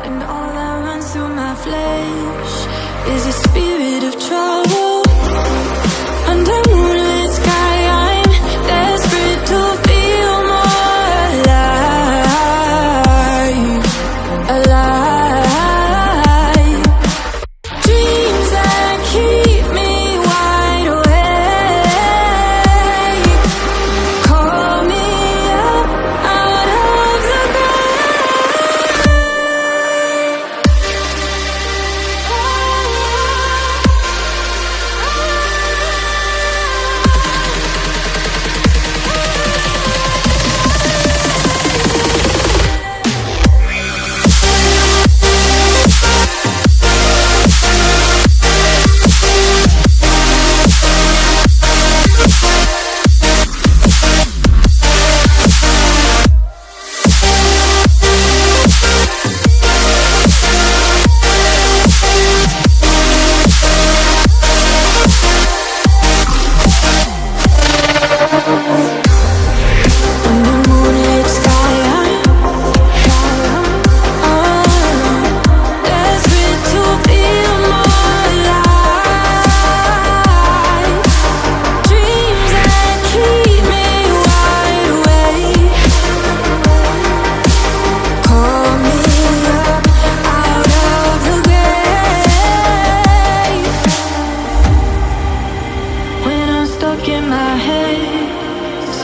and all that runs through my flesh is a spirit of trouble. Under moonlit sky, I'm desperate to feel more alive, alive. Dreams that keep me wide awake, call me up out of the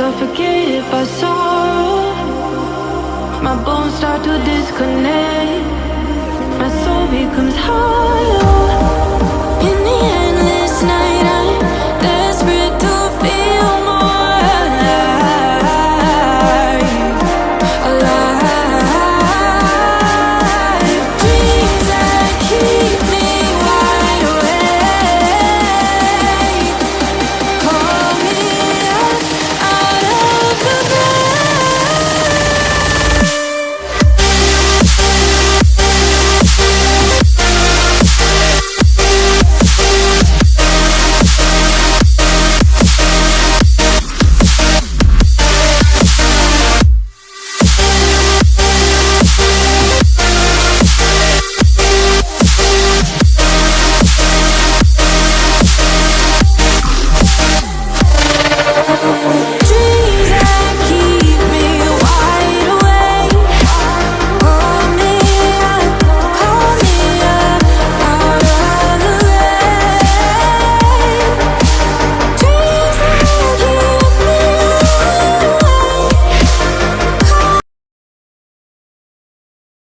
suffocate if I sorrow. My bones start to disconnect. My soul becomes hollow. In the